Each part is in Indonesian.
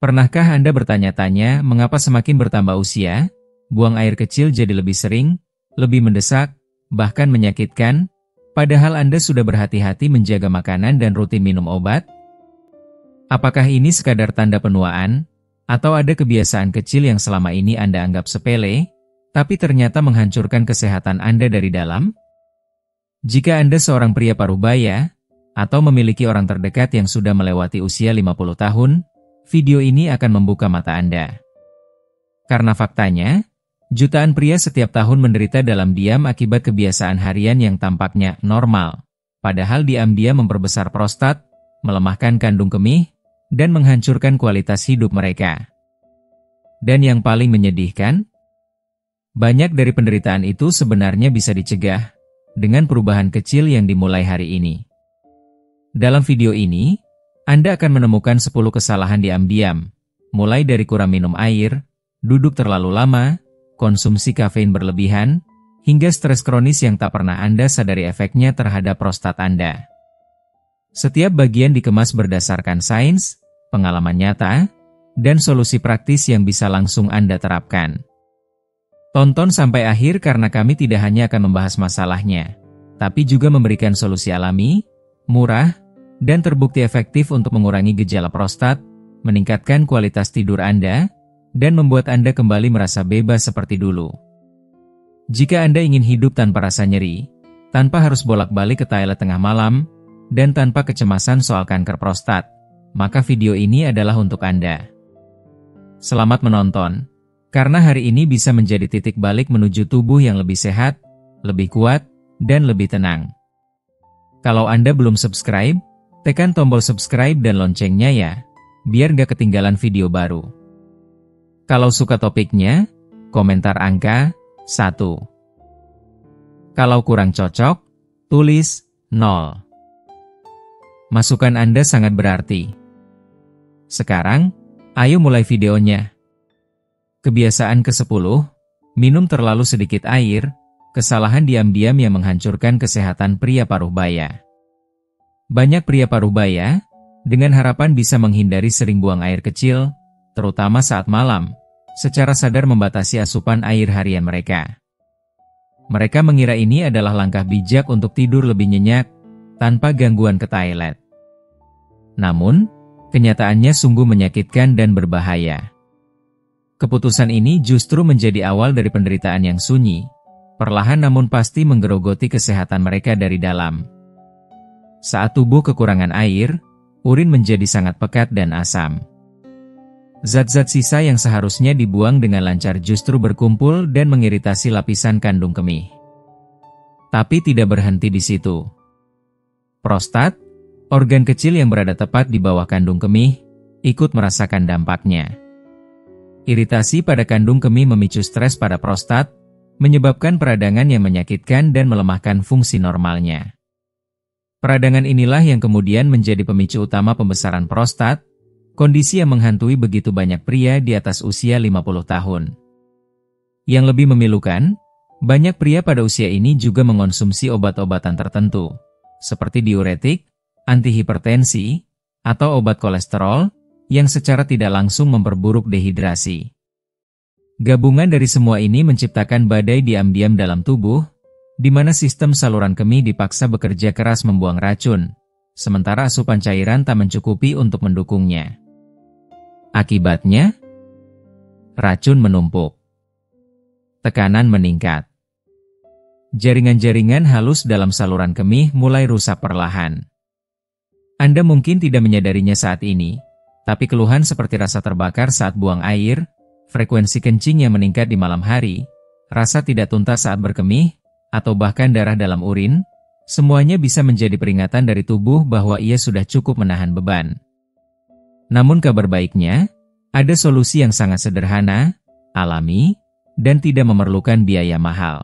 Pernahkah Anda bertanya-tanya mengapa semakin bertambah usia, buang air kecil jadi lebih sering, lebih mendesak, bahkan menyakitkan, padahal Anda sudah berhati-hati menjaga makanan dan rutin minum obat? Apakah ini sekadar tanda penuaan, atau ada kebiasaan kecil yang selama ini Anda anggap sepele, tapi ternyata menghancurkan kesehatan Anda dari dalam? Jika Anda seorang pria parubaya, atau memiliki orang terdekat yang sudah melewati usia 50 tahun, video ini akan membuka mata Anda. Karena faktanya, jutaan pria setiap tahun menderita dalam diam akibat kebiasaan harian yang tampaknya normal, padahal diam-diam memperbesar prostat, melemahkan kandung kemih, dan menghancurkan kualitas hidup mereka. Dan yang paling menyedihkan, banyak dari penderitaan itu sebenarnya bisa dicegah dengan perubahan kecil yang dimulai hari ini. Dalam video ini, Anda akan menemukan 10 kesalahan diam-diam, mulai dari kurang minum air, duduk terlalu lama, konsumsi kafein berlebihan, hingga stres kronis yang tak pernah Anda sadari efeknya terhadap prostat Anda. Setiap bagian dikemas berdasarkan sains, pengalaman nyata, dan solusi praktis yang bisa langsung Anda terapkan. Tonton sampai akhir karena kami tidak hanya akan membahas masalahnya, tapi juga memberikan solusi alami, murah, dan terbukti efektif untuk mengurangi gejala prostat, meningkatkan kualitas tidur Anda, dan membuat Anda kembali merasa bebas seperti dulu. Jika Anda ingin hidup tanpa rasa nyeri, tanpa harus bolak-balik ke toilet tengah malam, dan tanpa kecemasan soal kanker prostat, maka video ini adalah untuk Anda. Selamat menonton, karena hari ini bisa menjadi titik balik menuju tubuh yang lebih sehat, lebih kuat, dan lebih tenang. Kalau Anda belum subscribe, tekan tombol subscribe dan loncengnya ya, biar gak ketinggalan video baru. Kalau suka topiknya, komentar angka 1. Kalau kurang cocok, tulis 0. Masukan Anda sangat berarti. Sekarang, ayo mulai videonya. Kebiasaan ke-10, minum terlalu sedikit air, kesalahan diam-diam yang menghancurkan kesehatan pria parubaya. Banyak pria parubaya, dengan harapan bisa menghindari sering buang air kecil, terutama saat malam, secara sadar membatasi asupan air harian mereka. Mereka mengira ini adalah langkah bijak untuk tidur lebih nyenyak, tanpa gangguan ke toilet. Namun, kenyataannya sungguh menyakitkan dan berbahaya. Keputusan ini justru menjadi awal dari penderitaan yang sunyi, perlahan namun pasti menggerogoti kesehatan mereka dari dalam. Saat tubuh kekurangan air, urin menjadi sangat pekat dan asam. Zat-zat sisa yang seharusnya dibuang dengan lancar justru berkumpul dan mengiritasi lapisan kandung kemih. Tapi tidak berhenti di situ. Prostat, organ kecil yang berada tepat di bawah kandung kemih, ikut merasakan dampaknya. Iritasi pada kandung kemih memicu stres pada prostat, menyebabkan peradangan yang menyakitkan dan melemahkan fungsi normalnya. Peradangan inilah yang kemudian menjadi pemicu utama pembesaran prostat, kondisi yang menghantui begitu banyak pria di atas usia 50 tahun. Yang lebih memilukan, banyak pria pada usia ini juga mengonsumsi obat-obatan tertentu, seperti diuretik, antihipertensi, atau obat kolesterol, yang secara tidak langsung memperburuk dehidrasi. Gabungan dari semua ini menciptakan badai diam-diam dalam tubuh, di mana sistem saluran kemih dipaksa bekerja keras membuang racun, sementara asupan cairan tak mencukupi untuk mendukungnya. Akibatnya, racun menumpuk. Tekanan meningkat. Jaringan-jaringan halus dalam saluran kemih mulai rusak perlahan. Anda mungkin tidak menyadarinya saat ini, tapi keluhan seperti rasa terbakar saat buang air, frekuensi kencing yang meningkat di malam hari, rasa tidak tuntas saat berkemih, atau bahkan darah dalam urin, semuanya bisa menjadi peringatan dari tubuh bahwa ia sudah cukup menahan beban. Namun kabar baiknya, ada solusi yang sangat sederhana, alami, dan tidak memerlukan biaya mahal.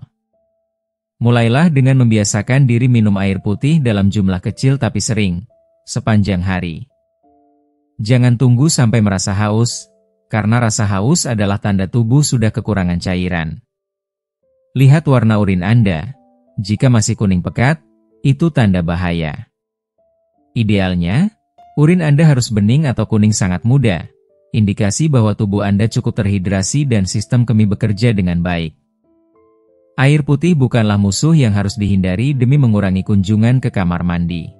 Mulailah dengan membiasakan diri minum air putih dalam jumlah kecil tapi sering, sepanjang hari. Jangan tunggu sampai merasa haus, karena rasa haus adalah tanda tubuh sudah kekurangan cairan. Lihat warna urin Anda. Jika masih kuning pekat, itu tanda bahaya. Idealnya, urin Anda harus bening atau kuning sangat muda, indikasi bahwa tubuh Anda cukup terhidrasi dan sistem kemih bekerja dengan baik. Air putih bukanlah musuh yang harus dihindari demi mengurangi kunjungan ke kamar mandi.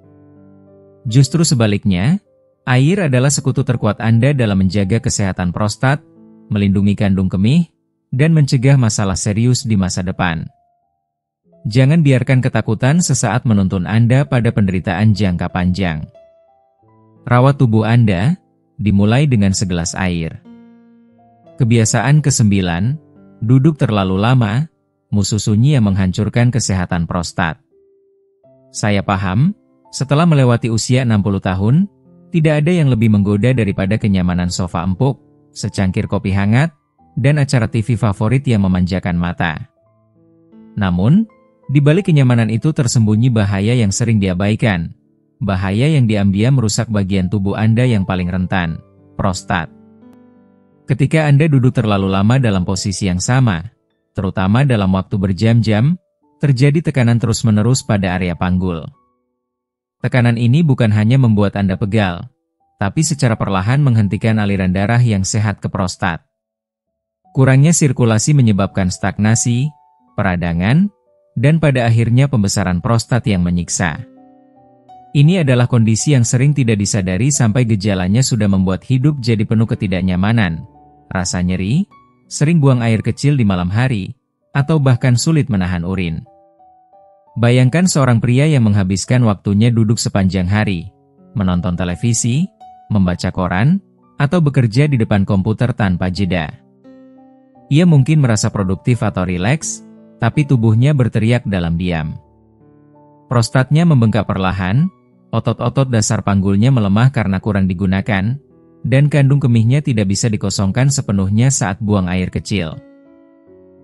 Justru sebaliknya, air adalah sekutu terkuat Anda dalam menjaga kesehatan prostat, melindungi kandung kemih, dan mencegah masalah serius di masa depan. Jangan biarkan ketakutan sesaat menuntun Anda pada penderitaan jangka panjang. Rawat tubuh Anda, dimulai dengan segelas air. Kebiasaan ke-9, duduk terlalu lama, musuh sunyi yang menghancurkan kesehatan prostat. Saya paham, setelah melewati usia 60 tahun, tidak ada yang lebih menggoda daripada kenyamanan sofa empuk, secangkir kopi hangat, dan acara TV favorit yang memanjakan mata. Namun, di balik kenyamanan itu tersembunyi bahaya yang sering diabaikan. Bahaya yang diam-diam merusak bagian tubuh Anda yang paling rentan, prostat. Ketika Anda duduk terlalu lama dalam posisi yang sama, terutama dalam waktu berjam-jam, terjadi tekanan terus-menerus pada area panggul. Tekanan ini bukan hanya membuat Anda pegal, tapi secara perlahan menghentikan aliran darah yang sehat ke prostat. Kurangnya sirkulasi menyebabkan stagnasi, peradangan, dan pada akhirnya pembesaran prostat yang menyiksa. Ini adalah kondisi yang sering tidak disadari sampai gejalanya sudah membuat hidup jadi penuh ketidaknyamanan, rasa nyeri, sering buang air kecil di malam hari, atau bahkan sulit menahan urin. Bayangkan seorang pria yang menghabiskan waktunya duduk sepanjang hari, menonton televisi, membaca koran, atau bekerja di depan komputer tanpa jeda. Ia mungkin merasa produktif atau rileks, tapi tubuhnya berteriak dalam diam. Prostatnya membengkak perlahan, otot-otot dasar panggulnya melemah karena kurang digunakan, dan kandung kemihnya tidak bisa dikosongkan sepenuhnya saat buang air kecil.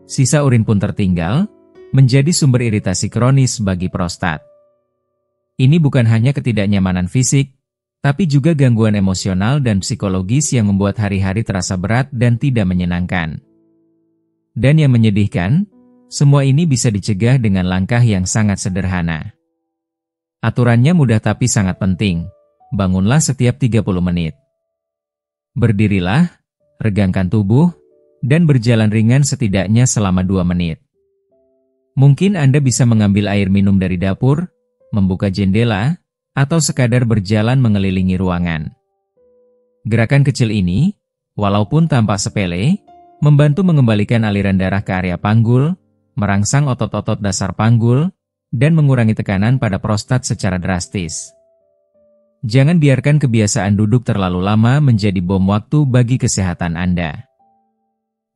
Sisa urin pun tertinggal, menjadi sumber iritasi kronis bagi prostat. Ini bukan hanya ketidaknyamanan fisik, tapi juga gangguan emosional dan psikologis yang membuat hari-hari terasa berat dan tidak menyenangkan. Dan yang menyedihkan, semua ini bisa dicegah dengan langkah yang sangat sederhana. Aturannya mudah tapi sangat penting. Bangunlah setiap 30 menit. Berdirilah, regangkan tubuh, dan berjalan ringan setidaknya selama 2 menit. Mungkin Anda bisa mengambil air minum dari dapur, membuka jendela, atau sekadar berjalan mengelilingi ruangan. Gerakan kecil ini, walaupun tampak sepele, membantu mengembalikan aliran darah ke area panggul, merangsang otot-otot dasar panggul, dan mengurangi tekanan pada prostat secara drastis. Jangan biarkan kebiasaan duduk terlalu lama menjadi bom waktu bagi kesehatan Anda.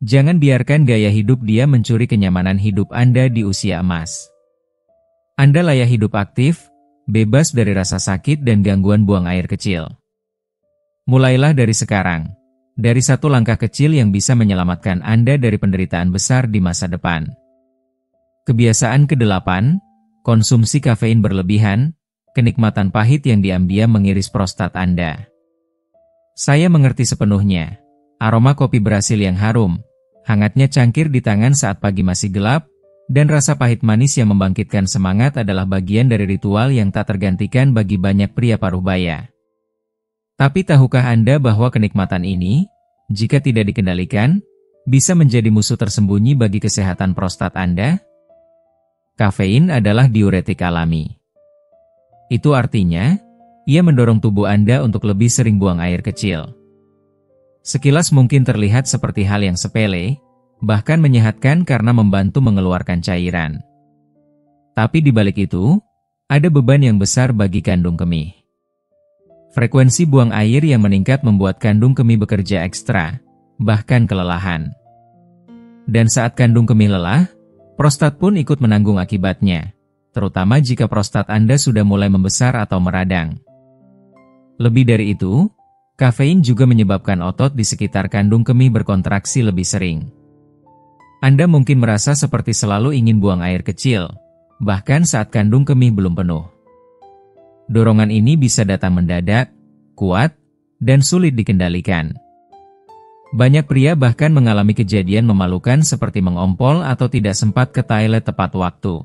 Jangan biarkan gaya hidup dia mencuri kenyamanan hidup Anda di usia emas. Anda layak hidup aktif, bebas dari rasa sakit dan gangguan buang air kecil. Mulailah dari sekarang, dari satu langkah kecil yang bisa menyelamatkan Anda dari penderitaan besar di masa depan. Kebiasaan ke-8, konsumsi kafein berlebihan, kenikmatan pahit yang diam-diam mengiris prostat Anda. Saya mengerti sepenuhnya. Aroma kopi Brasil yang harum, hangatnya cangkir di tangan saat pagi masih gelap, dan rasa pahit manis yang membangkitkan semangat adalah bagian dari ritual yang tak tergantikan bagi banyak pria paruh baya. Tapi tahukah Anda bahwa kenikmatan ini, jika tidak dikendalikan, bisa menjadi musuh tersembunyi bagi kesehatan prostat Anda? Kafein adalah diuretik alami. Itu artinya, ia mendorong tubuh Anda untuk lebih sering buang air kecil. Sekilas mungkin terlihat seperti hal yang sepele, bahkan menyehatkan karena membantu mengeluarkan cairan. Tapi di balik itu, ada beban yang besar bagi kandung kemih. Frekuensi buang air yang meningkat membuat kandung kemih bekerja ekstra, bahkan kelelahan. Dan saat kandung kemih lelah, prostat pun ikut menanggung akibatnya, terutama jika prostat Anda sudah mulai membesar atau meradang. Lebih dari itu, kafein juga menyebabkan otot di sekitar kandung kemih berkontraksi lebih sering. Anda mungkin merasa seperti selalu ingin buang air kecil, bahkan saat kandung kemih belum penuh. Dorongan ini bisa datang mendadak, kuat, dan sulit dikendalikan. Banyak pria bahkan mengalami kejadian memalukan seperti mengompol atau tidak sempat ke toilet tepat waktu.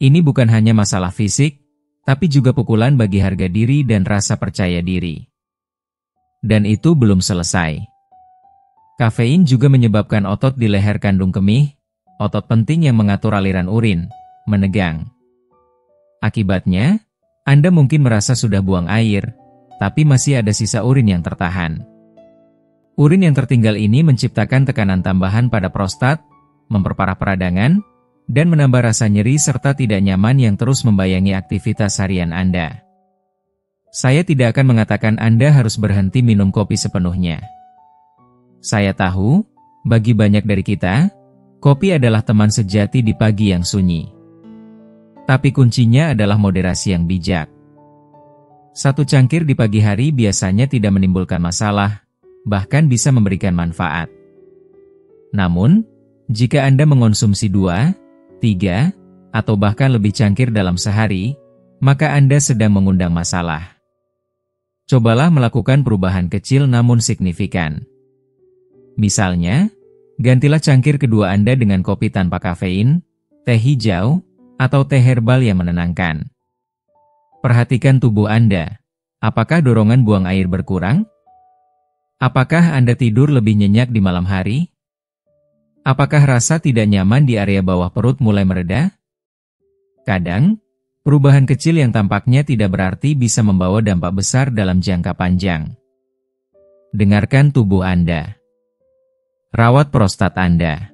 Ini bukan hanya masalah fisik, tapi juga pukulan bagi harga diri dan rasa percaya diri. Dan itu belum selesai. Kafein juga menyebabkan otot di leher kandung kemih, otot penting yang mengatur aliran urin, menegang. Akibatnya, Anda mungkin merasa sudah buang air, tapi masih ada sisa urin yang tertahan. Urin yang tertinggal ini menciptakan tekanan tambahan pada prostat, memperparah peradangan, dan menambah rasa nyeri serta tidak nyaman yang terus membayangi aktivitas harian Anda. Saya tidak akan mengatakan Anda harus berhenti minum kopi sepenuhnya. Saya tahu, bagi banyak dari kita, kopi adalah teman sejati di pagi yang sunyi. Tapi kuncinya adalah moderasi yang bijak. Satu cangkir di pagi hari biasanya tidak menimbulkan masalah, bahkan bisa memberikan manfaat. Namun, jika Anda mengonsumsi 2, 3, atau bahkan lebih cangkir dalam sehari, maka Anda sedang mengundang masalah. Cobalah melakukan perubahan kecil namun signifikan. Misalnya, gantilah cangkir kedua Anda dengan kopi tanpa kafein, teh hijau, atau teh herbal yang menenangkan. Perhatikan tubuh Anda. Apakah dorongan buang air berkurang? Apakah Anda tidur lebih nyenyak di malam hari? Apakah rasa tidak nyaman di area bawah perut mulai mereda? Kadang, perubahan kecil yang tampaknya tidak berarti bisa membawa dampak besar dalam jangka panjang. Dengarkan tubuh Anda. Rawat prostat Anda.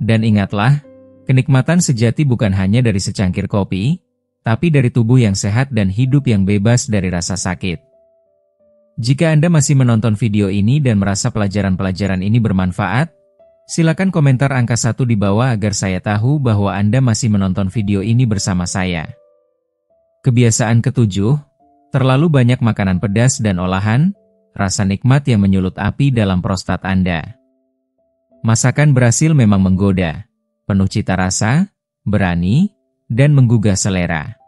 Dan ingatlah, kenikmatan sejati bukan hanya dari secangkir kopi, tapi dari tubuh yang sehat dan hidup yang bebas dari rasa sakit. Jika Anda masih menonton video ini dan merasa pelajaran-pelajaran ini bermanfaat, silakan komentar angka 1 di bawah agar saya tahu bahwa Anda masih menonton video ini bersama saya. Kebiasaan ketujuh, terlalu banyak makanan pedas dan olahan, rasa nikmat yang menyulut api dalam prostat Anda. Masakan berhasil memang menggoda, penuh cita rasa, berani, dan menggugah selera.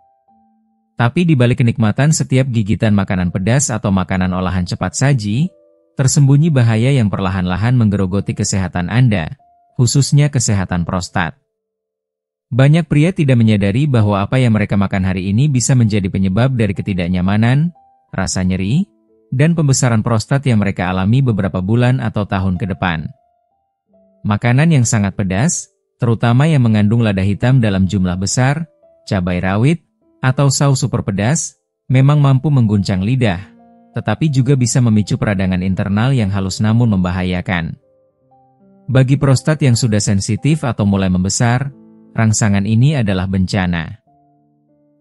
Tapi di balik kenikmatan setiap gigitan makanan pedas atau makanan olahan cepat saji, tersembunyi bahaya yang perlahan-lahan menggerogoti kesehatan Anda, khususnya kesehatan prostat. Banyak pria tidak menyadari bahwa apa yang mereka makan hari ini bisa menjadi penyebab dari ketidaknyamanan, rasa nyeri, dan pembesaran prostat yang mereka alami beberapa bulan atau tahun ke depan. Makanan yang sangat pedas, terutama yang mengandung lada hitam dalam jumlah besar, cabai rawit, atau saus super pedas, memang mampu mengguncang lidah, tetapi juga bisa memicu peradangan internal yang halus namun membahayakan. Bagi prostat yang sudah sensitif atau mulai membesar, rangsangan ini adalah bencana.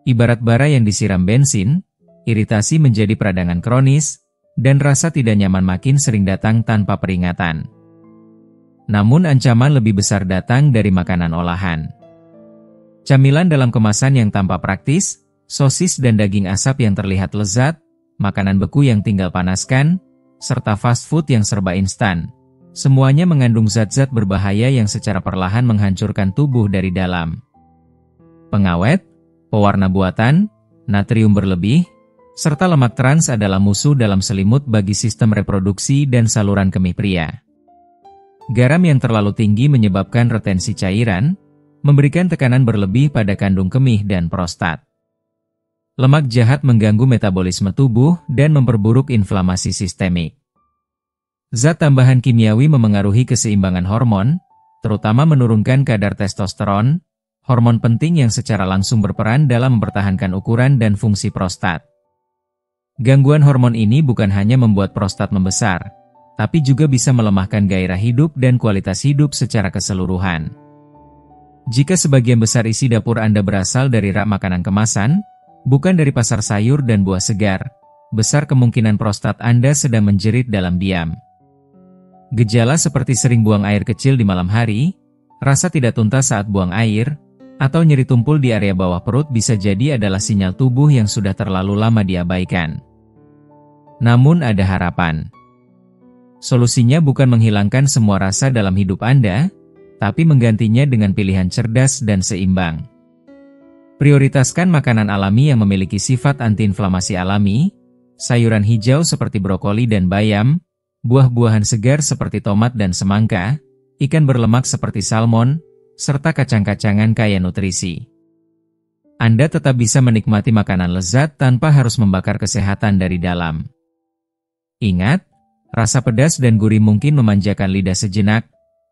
Ibarat bara yang disiram bensin, iritasi menjadi peradangan kronis, dan rasa tidak nyaman makin sering datang tanpa peringatan. Namun ancaman lebih besar datang dari makanan olahan. Camilan dalam kemasan yang tampak praktis, sosis dan daging asap yang terlihat lezat, makanan beku yang tinggal panaskan, serta fast food yang serba instan. Semuanya mengandung zat-zat berbahaya yang secara perlahan menghancurkan tubuh dari dalam. Pengawet, pewarna buatan, natrium berlebih, serta lemak trans adalah musuh dalam selimut bagi sistem reproduksi dan saluran kemih pria. Garam yang terlalu tinggi menyebabkan retensi cairan, memberikan tekanan berlebih pada kandung kemih dan prostat. Lemak jahat mengganggu metabolisme tubuh dan memperburuk inflamasi sistemik. Zat tambahan kimiawi memengaruhi keseimbangan hormon, terutama menurunkan kadar testosteron, hormon penting yang secara langsung berperan dalam mempertahankan ukuran dan fungsi prostat. Gangguan hormon ini bukan hanya membuat prostat membesar, tapi juga bisa melemahkan gairah hidup dan kualitas hidup secara keseluruhan. Jika sebagian besar isi dapur Anda berasal dari rak makanan kemasan, bukan dari pasar sayur dan buah segar, besar kemungkinan prostat Anda sedang menjerit dalam diam. Gejala seperti sering buang air kecil di malam hari, rasa tidak tuntas saat buang air, atau nyeri tumpul di area bawah perut bisa jadi adalah sinyal tubuh yang sudah terlalu lama diabaikan. Namun ada harapan. Solusinya bukan menghilangkan semua rasa dalam hidup Anda, tapi menggantinya dengan pilihan cerdas dan seimbang. Prioritaskan makanan alami yang memiliki sifat antiinflamasi alami, sayuran hijau seperti brokoli dan bayam, buah-buahan segar seperti tomat dan semangka, ikan berlemak seperti salmon, serta kacang-kacangan kaya nutrisi. Anda tetap bisa menikmati makanan lezat tanpa harus membakar kesehatan dari dalam. Ingat, rasa pedas dan gurih mungkin memanjakan lidah sejenak,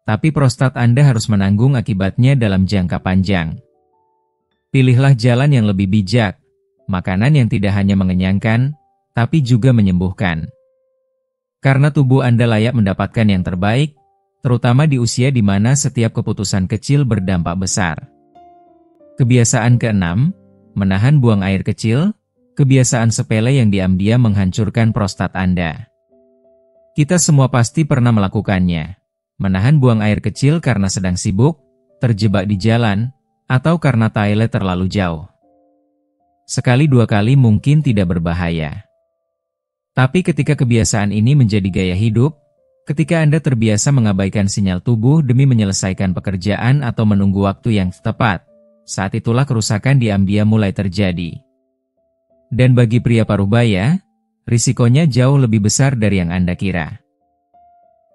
tapi prostat Anda harus menanggung akibatnya dalam jangka panjang. Pilihlah jalan yang lebih bijak, makanan yang tidak hanya mengenyangkan, tapi juga menyembuhkan. Karena tubuh Anda layak mendapatkan yang terbaik, terutama di usia di mana setiap keputusan kecil berdampak besar. Kebiasaan keenam, menahan buang air kecil. Kebiasaan sepele yang diam-diam menghancurkan prostat Anda. Kita semua pasti pernah melakukannya. Menahan buang air kecil karena sedang sibuk, terjebak di jalan, atau karena toilet terlalu jauh. Sekali dua kali mungkin tidak berbahaya. Tapi ketika kebiasaan ini menjadi gaya hidup, ketika Anda terbiasa mengabaikan sinyal tubuh demi menyelesaikan pekerjaan atau menunggu waktu yang tepat, saat itulah kerusakan diam-diam mulai terjadi. Dan bagi pria parubaya, risikonya jauh lebih besar dari yang Anda kira.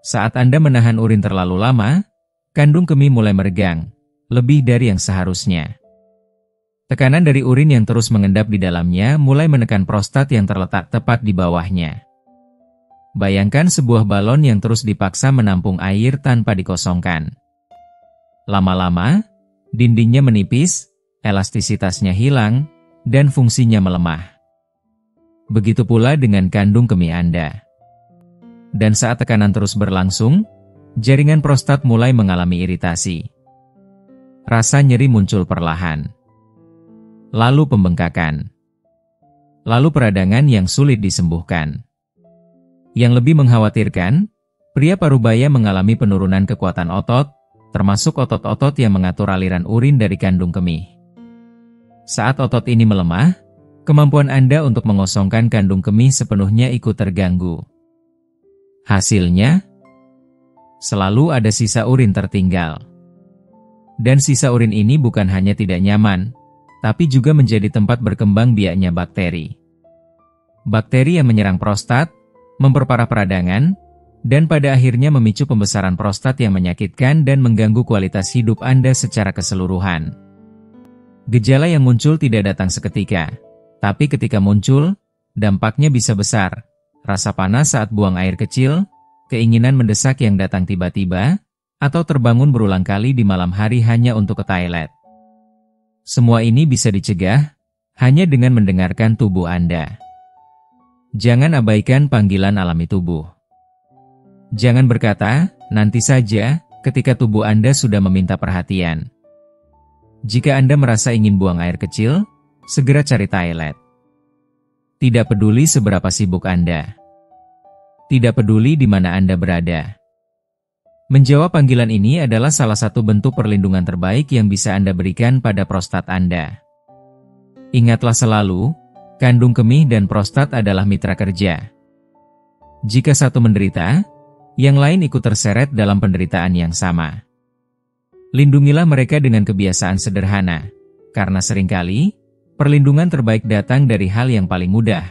Saat Anda menahan urin terlalu lama, kandung kemih mulai meregang, lebih dari yang seharusnya. Tekanan dari urin yang terus mengendap di dalamnya mulai menekan prostat yang terletak tepat di bawahnya. Bayangkan sebuah balon yang terus dipaksa menampung air tanpa dikosongkan. Lama-lama, dindingnya menipis, elastisitasnya hilang, dan fungsinya melemah. Begitu pula dengan kandung kemih Anda. Dan saat tekanan terus berlangsung, jaringan prostat mulai mengalami iritasi. Rasa nyeri muncul perlahan. Lalu pembengkakan. Lalu peradangan yang sulit disembuhkan. Yang lebih mengkhawatirkan, pria parubaya mengalami penurunan kekuatan otot, termasuk otot-otot yang mengatur aliran urin dari kandung kemih. Saat otot ini melemah, kemampuan Anda untuk mengosongkan kandung kemih sepenuhnya ikut terganggu. Hasilnya, selalu ada sisa urin tertinggal. Dan sisa urin ini bukan hanya tidak nyaman, tapi juga menjadi tempat berkembang biaknya bakteri. Bakteri yang menyerang prostat, memperparah peradangan, dan pada akhirnya memicu pembesaran prostat yang menyakitkan dan mengganggu kualitas hidup Anda secara keseluruhan. Gejala yang muncul tidak datang seketika, tapi ketika muncul, dampaknya bisa besar. Rasa panas saat buang air kecil, keinginan mendesak yang datang tiba-tiba, atau terbangun berulang kali di malam hari hanya untuk ke toilet. Semua ini bisa dicegah hanya dengan mendengarkan tubuh Anda. Jangan abaikan panggilan alami tubuh. Jangan berkata, nanti saja, ketika tubuh Anda sudah meminta perhatian. Jika Anda merasa ingin buang air kecil, segera cari toilet. Tidak peduli seberapa sibuk Anda. Tidak peduli di mana Anda berada. Menjawab panggilan ini adalah salah satu bentuk perlindungan terbaik yang bisa Anda berikan pada prostat Anda. Ingatlah selalu, kandung kemih dan prostat adalah mitra kerja. Jika satu menderita, yang lain ikut terseret dalam penderitaan yang sama. Lindungilah mereka dengan kebiasaan sederhana, karena seringkali, perlindungan terbaik datang dari hal yang paling mudah,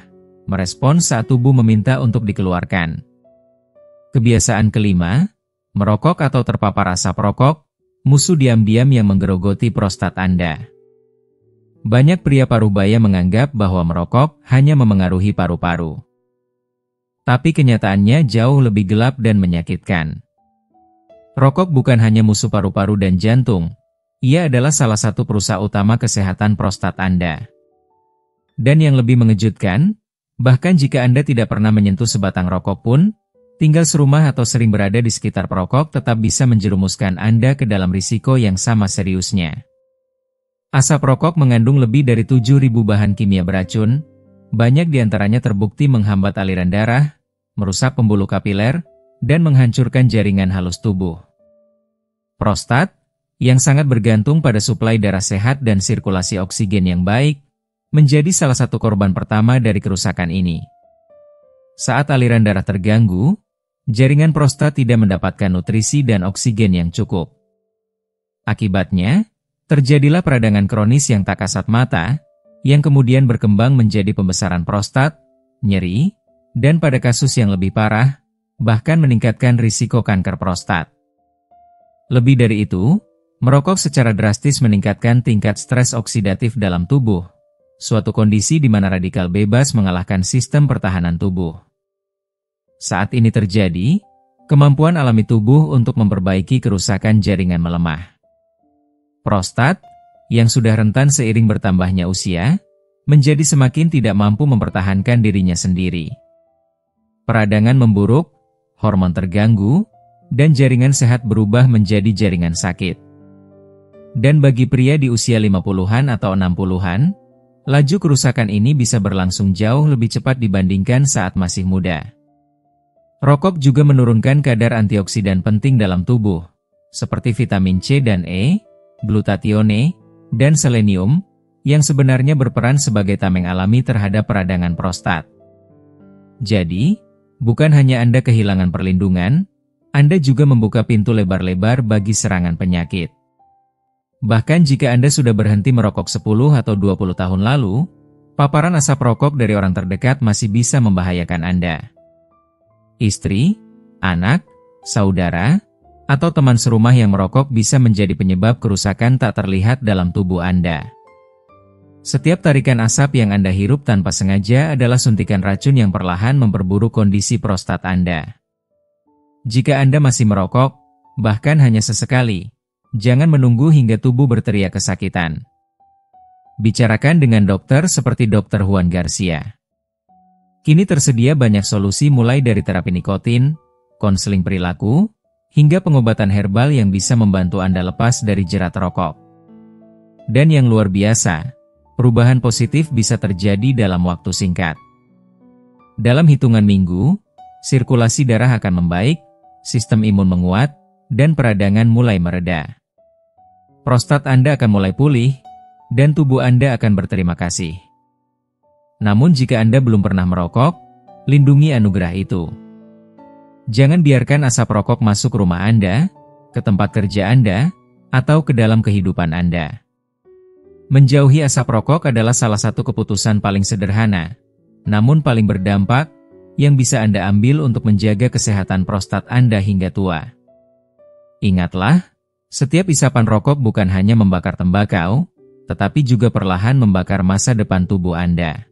merespons saat tubuh meminta untuk dikeluarkan. Kebiasaan kelima, merokok atau terpapar asap rokok, musuh diam-diam yang menggerogoti prostat Anda. Banyak pria parubaya menganggap bahwa merokok hanya memengaruhi paru-paru. Tapi kenyataannya jauh lebih gelap dan menyakitkan. Rokok bukan hanya musuh paru-paru dan jantung, ia adalah salah satu perusak utama kesehatan prostat Anda. Dan yang lebih mengejutkan, bahkan jika Anda tidak pernah menyentuh sebatang rokok pun, tinggal serumah atau sering berada di sekitar perokok tetap bisa menjerumuskan Anda ke dalam risiko yang sama seriusnya. Asap rokok mengandung lebih dari 7.000 bahan kimia beracun, banyak diantaranya terbukti menghambat aliran darah, merusak pembuluh kapiler, dan menghancurkan jaringan halus tubuh. Prostat, yang sangat bergantung pada suplai darah sehat dan sirkulasi oksigen yang baik, menjadi salah satu korban pertama dari kerusakan ini. Saat aliran darah terganggu, jaringan prostat tidak mendapatkan nutrisi dan oksigen yang cukup. Akibatnya, terjadilah peradangan kronis yang tak kasat mata, yang kemudian berkembang menjadi pembesaran prostat, nyeri, dan pada kasus yang lebih parah, bahkan meningkatkan risiko kanker prostat. Lebih dari itu, merokok secara drastis meningkatkan tingkat stres oksidatif dalam tubuh, suatu kondisi di mana radikal bebas mengalahkan sistem pertahanan tubuh. Saat ini terjadi, kemampuan alami tubuh untuk memperbaiki kerusakan jaringan melemah. Prostat, yang sudah rentan seiring bertambahnya usia, menjadi semakin tidak mampu mempertahankan dirinya sendiri. Peradangan memburuk, hormon terganggu, dan jaringan sehat berubah menjadi jaringan sakit. Dan bagi pria di usia 50-an atau 60-an, laju kerusakan ini bisa berlangsung jauh lebih cepat dibandingkan saat masih muda. Rokok juga menurunkan kadar antioksidan penting dalam tubuh, seperti vitamin C dan E, glutatione, dan selenium, yang sebenarnya berperan sebagai tameng alami terhadap peradangan prostat. Jadi, bukan hanya Anda kehilangan perlindungan, Anda juga membuka pintu lebar-lebar bagi serangan penyakit. Bahkan jika Anda sudah berhenti merokok 10 atau 20 tahun lalu, paparan asap rokok dari orang terdekat masih bisa membahayakan Anda. Istri, anak, saudara, atau teman serumah yang merokok bisa menjadi penyebab kerusakan tak terlihat dalam tubuh Anda. Setiap tarikan asap yang Anda hirup tanpa sengaja adalah suntikan racun yang perlahan memperburuk kondisi prostat Anda. Jika Anda masih merokok, bahkan hanya sesekali, jangan menunggu hingga tubuh berteriak kesakitan. Bicarakan dengan dokter seperti Dr. Juan Garcia. Kini tersedia banyak solusi mulai dari terapi nikotin, konseling perilaku, hingga pengobatan herbal yang bisa membantu Anda lepas dari jerat rokok. Dan yang luar biasa, perubahan positif bisa terjadi dalam waktu singkat. Dalam hitungan minggu, sirkulasi darah akan membaik, sistem imun menguat, dan peradangan mulai mereda. Prostat Anda akan mulai pulih, dan tubuh Anda akan berterima kasih. Namun jika Anda belum pernah merokok, lindungi anugerah itu. Jangan biarkan asap rokok masuk rumah Anda, ke tempat kerja Anda, atau ke dalam kehidupan Anda. Menjauhi asap rokok adalah salah satu keputusan paling sederhana, namun paling berdampak, yang bisa Anda ambil untuk menjaga kesehatan prostat Anda hingga tua. Ingatlah, setiap isapan rokok bukan hanya membakar tembakau, tetapi juga perlahan membakar masa depan tubuh Anda.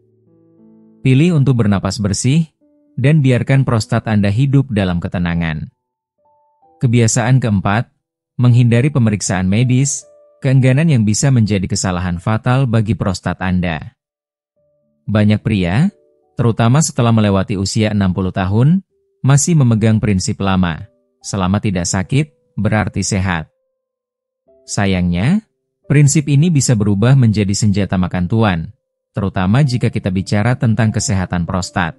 Pilih untuk bernapas bersih, dan biarkan prostat Anda hidup dalam ketenangan. Kebiasaan keempat, menghindari pemeriksaan medis, keengganan yang bisa menjadi kesalahan fatal bagi prostat Anda. Banyak pria, terutama setelah melewati usia 60 tahun, masih memegang prinsip lama, selama tidak sakit, berarti sehat. Sayangnya, prinsip ini bisa berubah menjadi senjata makan tuan, terutama jika kita bicara tentang kesehatan prostat.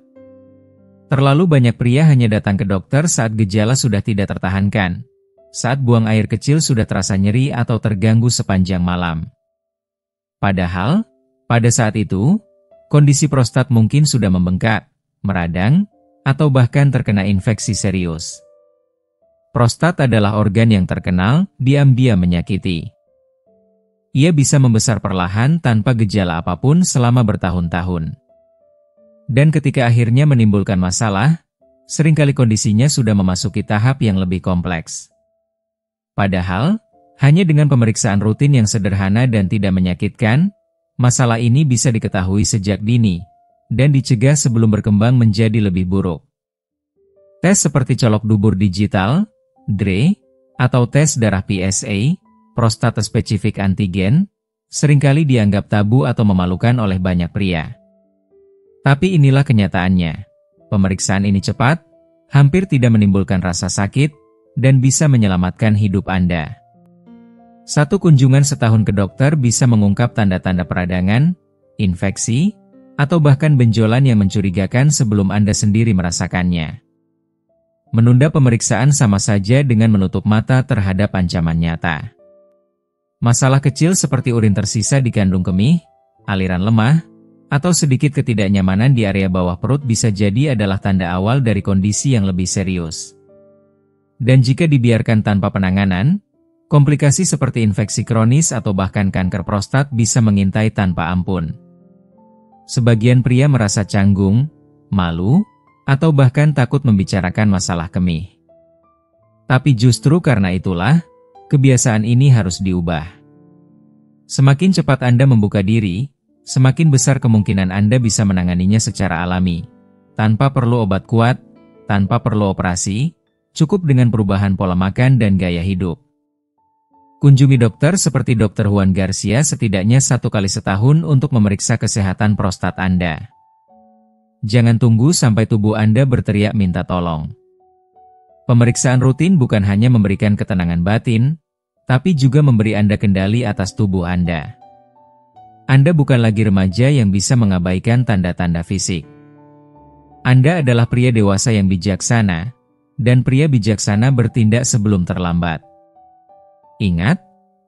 Terlalu banyak pria hanya datang ke dokter saat gejala sudah tidak tertahankan, saat buang air kecil sudah terasa nyeri atau terganggu sepanjang malam. Padahal, pada saat itu, kondisi prostat mungkin sudah membengkak, meradang, atau bahkan terkena infeksi serius. Prostat adalah organ yang terkenal diam-diam menyakiti. Ia bisa membesar perlahan tanpa gejala apapun selama bertahun-tahun. Dan ketika akhirnya menimbulkan masalah, seringkali kondisinya sudah memasuki tahap yang lebih kompleks. Padahal, hanya dengan pemeriksaan rutin yang sederhana dan tidak menyakitkan, masalah ini bisa diketahui sejak dini, dan dicegah sebelum berkembang menjadi lebih buruk. Tes seperti colok dubur digital, DRE, atau tes darah PSA, prostat spesifik antigen, seringkali dianggap tabu atau memalukan oleh banyak pria. Tapi inilah kenyataannya. Pemeriksaan ini cepat, hampir tidak menimbulkan rasa sakit, dan bisa menyelamatkan hidup Anda. Satu kunjungan setahun ke dokter bisa mengungkap tanda-tanda peradangan, infeksi, atau bahkan benjolan yang mencurigakan sebelum Anda sendiri merasakannya. Menunda pemeriksaan sama saja dengan menutup mata terhadap ancaman nyata. Masalah kecil seperti urin tersisa di kandung kemih, aliran lemah, atau sedikit ketidaknyamanan di area bawah perut bisa jadi adalah tanda awal dari kondisi yang lebih serius. Dan jika dibiarkan tanpa penanganan, komplikasi seperti infeksi kronis atau bahkan kanker prostat bisa mengintai tanpa ampun. Sebagian pria merasa canggung, malu, atau bahkan takut membicarakan masalah kemih. Tapi justru karena itulah, kebiasaan ini harus diubah. Semakin cepat Anda membuka diri, semakin besar kemungkinan Anda bisa menanganinya secara alami, tanpa perlu obat kuat, tanpa perlu operasi, cukup dengan perubahan pola makan dan gaya hidup. Kunjungi dokter seperti Dr. Juan Garcia setidaknya 1 kali setahun untuk memeriksa kesehatan prostat Anda. Jangan tunggu sampai tubuh Anda berteriak minta tolong. Pemeriksaan rutin bukan hanya memberikan ketenangan batin, tapi juga memberi Anda kendali atas tubuh Anda. Anda bukan lagi remaja yang bisa mengabaikan tanda-tanda fisik. Anda adalah pria dewasa yang bijaksana, dan pria bijaksana bertindak sebelum terlambat. Ingat,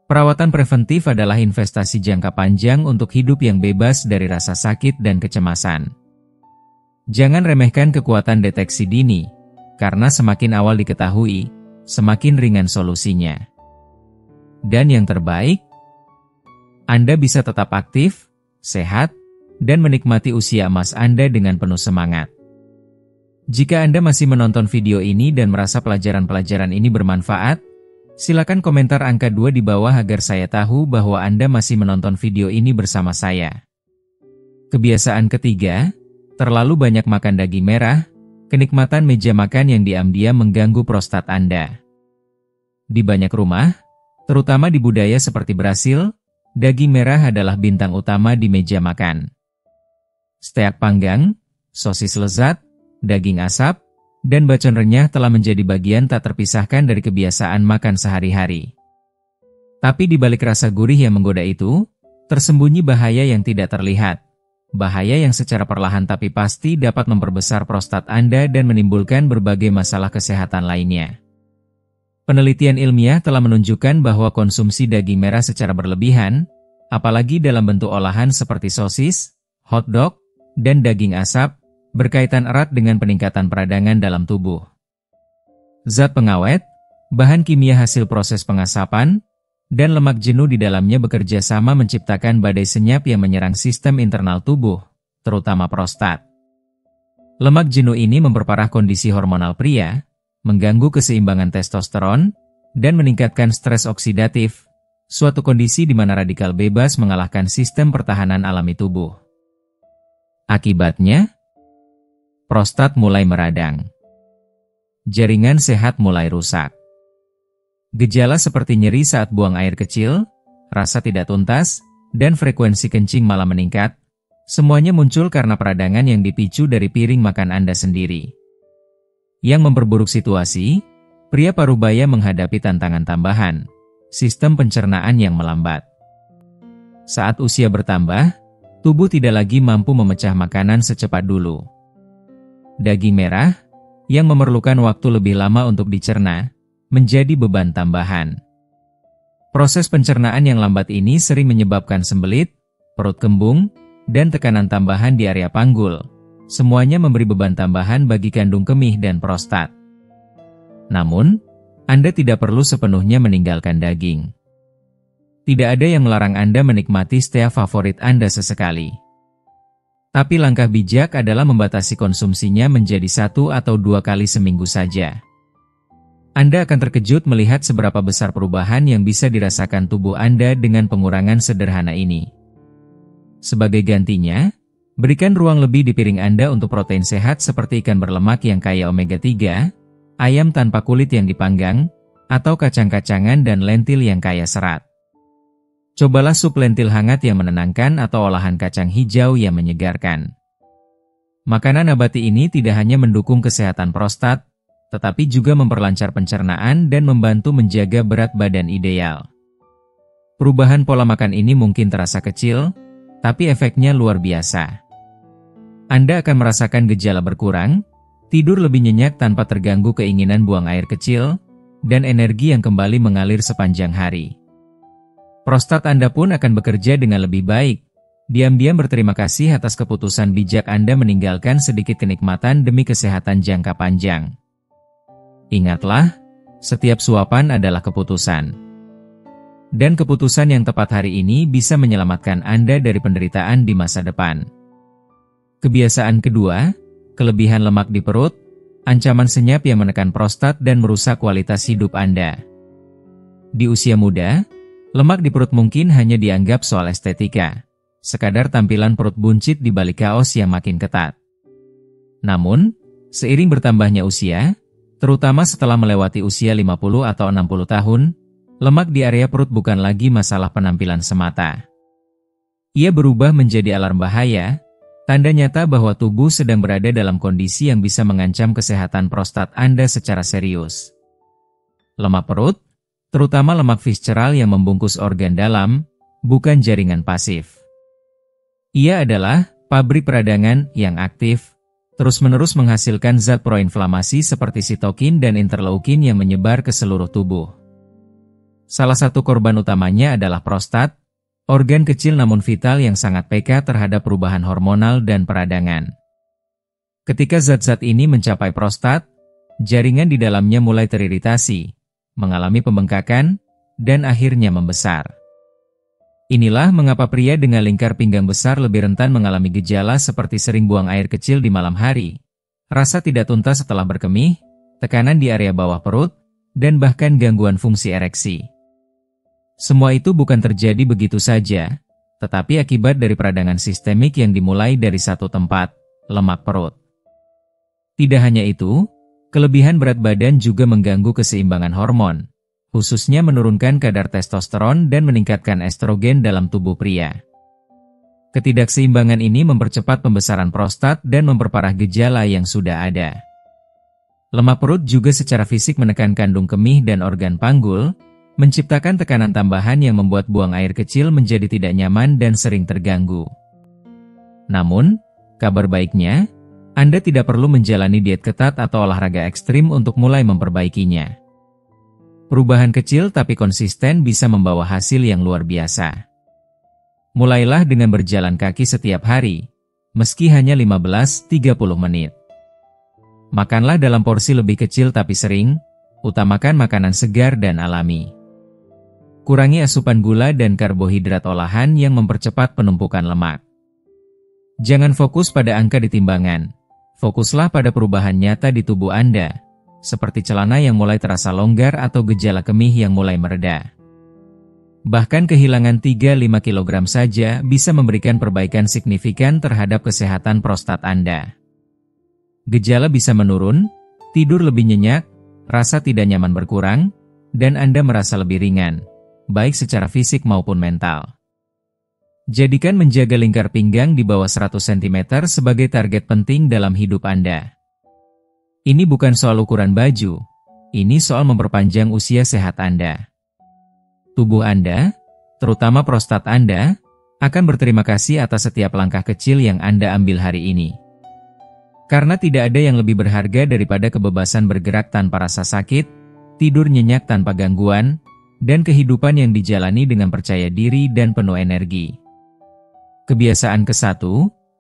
perawatan preventif adalah investasi jangka panjang untuk hidup yang bebas dari rasa sakit dan kecemasan. Jangan remehkan kekuatan deteksi dini, karena semakin awal diketahui, semakin ringan solusinya. Dan yang terbaik, Anda bisa tetap aktif, sehat, dan menikmati usia emas Anda dengan penuh semangat. Jika Anda masih menonton video ini dan merasa pelajaran-pelajaran ini bermanfaat, silakan komentar angka 2 di bawah agar saya tahu bahwa Anda masih menonton video ini bersama saya. Kebiasaan ketiga, terlalu banyak makan daging merah, kenikmatan meja makan yang diam-diam mengganggu prostat Anda. Di banyak rumah, terutama di budaya seperti Brasil, daging merah adalah bintang utama di meja makan. Steak panggang, sosis lezat, daging asap, dan bacon renyah telah menjadi bagian tak terpisahkan dari kebiasaan makan sehari-hari. Tapi di balik rasa gurih yang menggoda itu, tersembunyi bahaya yang tidak terlihat. Bahaya yang secara perlahan tapi pasti dapat memperbesar prostat Anda dan menimbulkan berbagai masalah kesehatan lainnya. Penelitian ilmiah telah menunjukkan bahwa konsumsi daging merah secara berlebihan, apalagi dalam bentuk olahan seperti sosis, hotdog, dan daging asap, berkaitan erat dengan peningkatan peradangan dalam tubuh. Zat pengawet, bahan kimia hasil proses pengasapan, dan lemak jenuh di dalamnya bekerja sama menciptakan badai senyap yang menyerang sistem internal tubuh, terutama prostat. Lemak jenuh ini memperparah kondisi hormonal pria, mengganggu keseimbangan testosteron, dan meningkatkan stres oksidatif, suatu kondisi di mana radikal bebas mengalahkan sistem pertahanan alami tubuh. Akibatnya, prostat mulai meradang. Jaringan sehat mulai rusak. Gejala seperti nyeri saat buang air kecil, rasa tidak tuntas, dan frekuensi kencing malah meningkat, semuanya muncul karena peradangan yang dipicu dari piring makan Anda sendiri. Yang memperburuk situasi, pria parubaya menghadapi tantangan tambahan, sistem pencernaan yang melambat. Saat usia bertambah, tubuh tidak lagi mampu memecah makanan secepat dulu. Daging merah, yang memerlukan waktu lebih lama untuk dicerna, menjadi beban tambahan. Proses pencernaan yang lambat ini sering menyebabkan sembelit, perut kembung, dan tekanan tambahan di area panggul. Semuanya memberi beban tambahan bagi kandung kemih dan prostat. Namun, Anda tidak perlu sepenuhnya meninggalkan daging. Tidak ada yang melarang Anda menikmati steak favorit Anda sesekali. Tapi langkah bijak adalah membatasi konsumsinya menjadi 1 atau 2 kali seminggu saja. Anda akan terkejut melihat seberapa besar perubahan yang bisa dirasakan tubuh Anda dengan pengurangan sederhana ini. Sebagai gantinya, berikan ruang lebih di piring Anda untuk protein sehat seperti ikan berlemak yang kaya omega 3, ayam tanpa kulit yang dipanggang, atau kacang-kacangan dan lentil yang kaya serat. Cobalah sup lentil hangat yang menenangkan atau olahan kacang hijau yang menyegarkan. Makanan nabati ini tidak hanya mendukung kesehatan prostat, tetapi juga memperlancar pencernaan dan membantu menjaga berat badan ideal. Perubahan pola makan ini mungkin terasa kecil, tapi efeknya luar biasa. Anda akan merasakan gejala berkurang, tidur lebih nyenyak tanpa terganggu keinginan buang air kecil, dan energi yang kembali mengalir sepanjang hari. Prostat Anda pun akan bekerja dengan lebih baik. Diam-diam berterima kasih atas keputusan bijak Anda meninggalkan sedikit kenikmatan demi kesehatan jangka panjang. Ingatlah, setiap suapan adalah keputusan. Dan keputusan yang tepat hari ini bisa menyelamatkan Anda dari penderitaan di masa depan. Kebiasaan kedua, kelebihan lemak di perut, ancaman senyap yang menekan prostat dan merusak kualitas hidup Anda. Di usia muda, lemak di perut mungkin hanya dianggap soal estetika, sekadar tampilan perut buncit di balik kaos yang makin ketat. Namun, Seiring bertambahnya usia, terutama setelah melewati usia 50 atau 60 tahun, lemak di area perut bukan lagi masalah penampilan semata. Ia berubah menjadi alarm bahaya, tanda nyata bahwa tubuh sedang berada dalam kondisi yang bisa mengancam kesehatan prostat Anda secara serius. Lemak perut, terutama lemak visceral yang membungkus organ dalam, bukan jaringan pasif. Ia adalah pabrik peradangan yang aktif, terus-menerus menghasilkan zat proinflamasi seperti sitokin dan interleukin yang menyebar ke seluruh tubuh. Salah satu korban utamanya adalah prostat, organ kecil namun vital yang sangat peka terhadap perubahan hormonal dan peradangan. Ketika zat-zat ini mencapai prostat, jaringan di dalamnya mulai teriritasi, mengalami pembengkakan, dan akhirnya membesar. Inilah mengapa pria dengan lingkar pinggang besar lebih rentan mengalami gejala seperti sering buang air kecil di malam hari, rasa tidak tuntas setelah berkemih, tekanan di area bawah perut, dan bahkan gangguan fungsi ereksi. Semua itu bukan terjadi begitu saja, tetapi akibat dari peradangan sistemik yang dimulai dari satu tempat, lemak perut. Tidak hanya itu, kelebihan berat badan juga mengganggu keseimbangan hormon, khususnya menurunkan kadar testosteron dan meningkatkan estrogen dalam tubuh pria. Ketidakseimbangan ini mempercepat pembesaran prostat dan memperparah gejala yang sudah ada. Lemak perut juga secara fisik menekan kandung kemih dan organ panggul, menciptakan tekanan tambahan yang membuat buang air kecil menjadi tidak nyaman dan sering terganggu. Namun, kabar baiknya, Anda tidak perlu menjalani diet ketat atau olahraga ekstrim untuk mulai memperbaikinya. Perubahan kecil tapi konsisten bisa membawa hasil yang luar biasa. Mulailah dengan berjalan kaki setiap hari, meski hanya 15-30 menit. Makanlah dalam porsi lebih kecil tapi sering, utamakan makanan segar dan alami. Kurangi asupan gula dan karbohidrat olahan yang mempercepat penumpukan lemak. Jangan fokus pada angka di timbangan, fokuslah pada perubahan nyata di tubuh Anda, seperti celana yang mulai terasa longgar atau gejala kemih yang mulai mereda. Bahkan kehilangan 3-5 kg saja bisa memberikan perbaikan signifikan terhadap kesehatan prostat Anda. Gejala bisa menurun, tidur lebih nyenyak, rasa tidak nyaman berkurang, dan Anda merasa lebih ringan, baik secara fisik maupun mental. Jadikan menjaga lingkar pinggang di bawah 100 cm sebagai target penting dalam hidup Anda. Ini bukan soal ukuran baju, ini soal memperpanjang usia sehat Anda. Tubuh Anda, terutama prostat Anda, akan berterima kasih atas setiap langkah kecil yang Anda ambil hari ini. Karena tidak ada yang lebih berharga daripada kebebasan bergerak tanpa rasa sakit, tidur nyenyak tanpa gangguan, dan kehidupan yang dijalani dengan percaya diri dan penuh energi. Kebiasaan ke-1,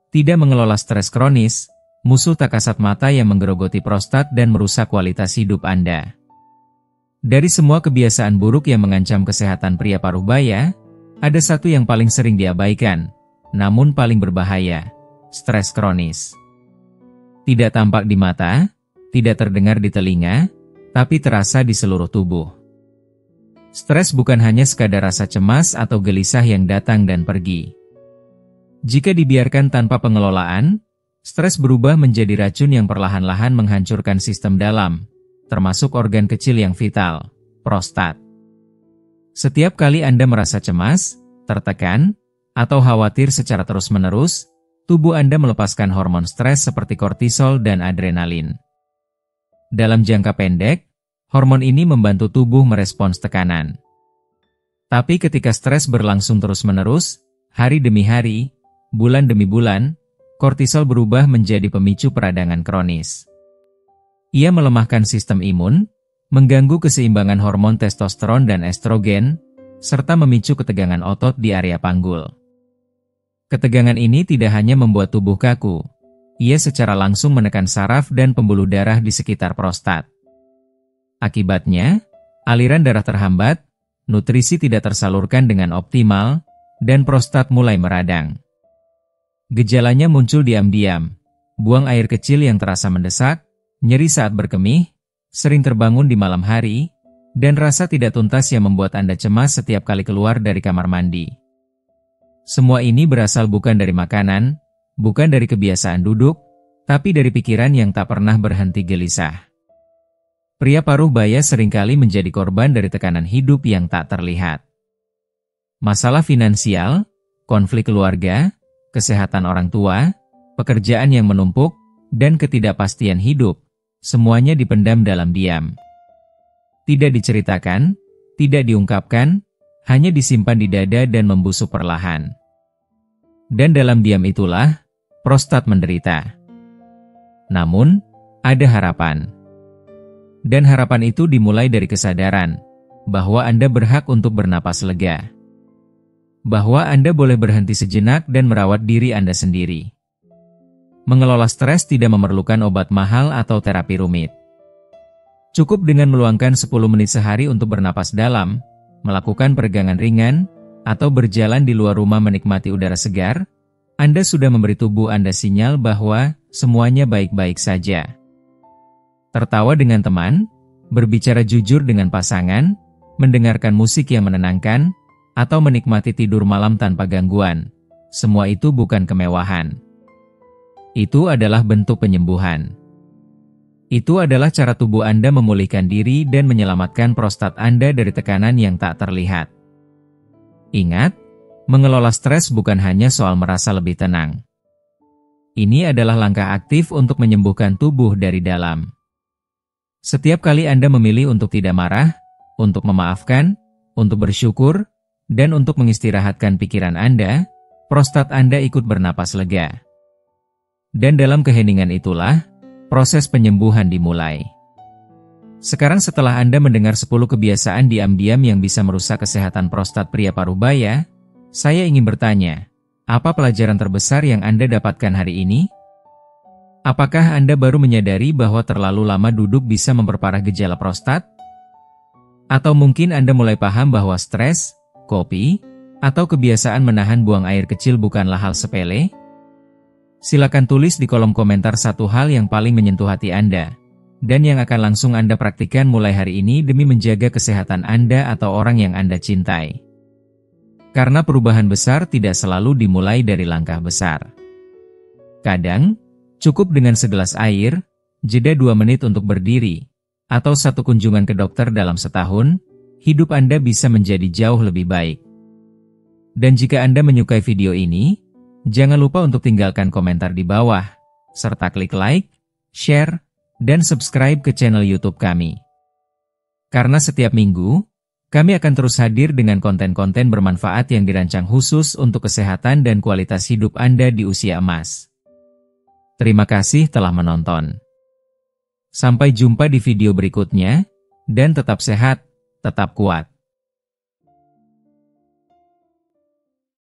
tidak mengelola stres kronis, musuh tak kasat mata yang menggerogoti prostat dan merusak kualitas hidup Anda. Dari semua kebiasaan buruk yang mengancam kesehatan pria paruh baya, ada satu yang paling sering diabaikan, namun paling berbahaya, stres kronis. Tidak tampak di mata, tidak terdengar di telinga, tapi terasa di seluruh tubuh. Stres bukan hanya sekadar rasa cemas atau gelisah yang datang dan pergi. Jika dibiarkan tanpa pengelolaan, stres berubah menjadi racun yang perlahan-lahan menghancurkan sistem dalam, termasuk organ kecil yang vital, prostat. Setiap kali Anda merasa cemas, tertekan, atau khawatir secara terus-menerus, tubuh Anda melepaskan hormon stres seperti kortisol dan adrenalin. Dalam jangka pendek, hormon ini membantu tubuh merespons tekanan. Tapi ketika stres berlangsung terus-menerus, hari demi hari, bulan demi bulan, kortisol berubah menjadi pemicu peradangan kronis. Ia melemahkan sistem imun, mengganggu keseimbangan hormon testosteron dan estrogen, serta memicu ketegangan otot di area panggul. Ketegangan ini tidak hanya membuat tubuh kaku, ia secara langsung menekan saraf dan pembuluh darah di sekitar prostat. Akibatnya, aliran darah terhambat, nutrisi tidak tersalurkan dengan optimal, dan prostat mulai meradang. Gejalanya muncul diam-diam, buang air kecil yang terasa mendesak, nyeri saat berkemih, sering terbangun di malam hari, dan rasa tidak tuntas yang membuat Anda cemas setiap kali keluar dari kamar mandi. Semua ini berasal bukan dari makanan, bukan dari kebiasaan duduk, tapi dari pikiran yang tak pernah berhenti gelisah. Pria paruh baya seringkali menjadi korban dari tekanan hidup yang tak terlihat. Masalah finansial, konflik keluarga, kesehatan orang tua, pekerjaan yang menumpuk, dan ketidakpastian hidup, semuanya dipendam dalam diam. Tidak diceritakan, tidak diungkapkan, hanya disimpan di dada dan membusuk perlahan. Dan dalam diam itulah, prostat menderita. Namun, ada harapan. Dan harapan itu dimulai dari kesadaran bahwa Anda berhak untuk bernapas lega. Bahwa Anda boleh berhenti sejenak dan merawat diri Anda sendiri. Mengelola stres tidak memerlukan obat mahal atau terapi rumit. Cukup dengan meluangkan 10 menit sehari untuk bernapas dalam, melakukan peregangan ringan, atau berjalan di luar rumah menikmati udara segar, Anda sudah memberi tubuh Anda sinyal bahwa semuanya baik-baik saja. Tertawa dengan teman, berbicara jujur dengan pasangan, mendengarkan musik yang menenangkan, atau menikmati tidur malam tanpa gangguan. Semua itu bukan kemewahan. Itu adalah bentuk penyembuhan. Itu adalah cara tubuh Anda memulihkan diri dan menyelamatkan prostat Anda dari tekanan yang tak terlihat. Ingat, mengelola stres bukan hanya soal merasa lebih tenang. Ini adalah langkah aktif untuk menyembuhkan tubuh dari dalam. Setiap kali Anda memilih untuk tidak marah, untuk memaafkan, untuk bersyukur, dan untuk mengistirahatkan pikiran Anda, prostat Anda ikut bernapas lega. Dan dalam keheningan itulah, proses penyembuhan dimulai. Sekarang setelah Anda mendengar 10 kebiasaan diam-diam yang bisa merusak kesehatan prostat pria paruh baya, saya ingin bertanya, apa pelajaran terbesar yang Anda dapatkan hari ini? Apakah Anda baru menyadari bahwa terlalu lama duduk bisa memperparah gejala prostat? Atau mungkin Anda mulai paham bahwa stres, kopi, atau kebiasaan menahan buang air kecil bukanlah hal sepele? Silakan tulis di kolom komentar satu hal yang paling menyentuh hati Anda, dan yang akan langsung Anda praktikkan mulai hari ini demi menjaga kesehatan Anda atau orang yang Anda cintai. Karena perubahan besar tidak selalu dimulai dari langkah besar. Kadang, cukup dengan segelas air, jeda 2 menit untuk berdiri, atau 1 kunjungan ke dokter dalam setahun, hidup Anda bisa menjadi jauh lebih baik. Dan jika Anda menyukai video ini, jangan lupa untuk tinggalkan komentar di bawah, serta klik like, share, dan subscribe ke channel YouTube kami. Karena setiap minggu, kami akan terus hadir dengan konten-konten bermanfaat yang dirancang khusus untuk kesehatan dan kualitas hidup Anda di usia emas. Terima kasih telah menonton. Sampai jumpa di video berikutnya, dan tetap sehat, tetap kuat.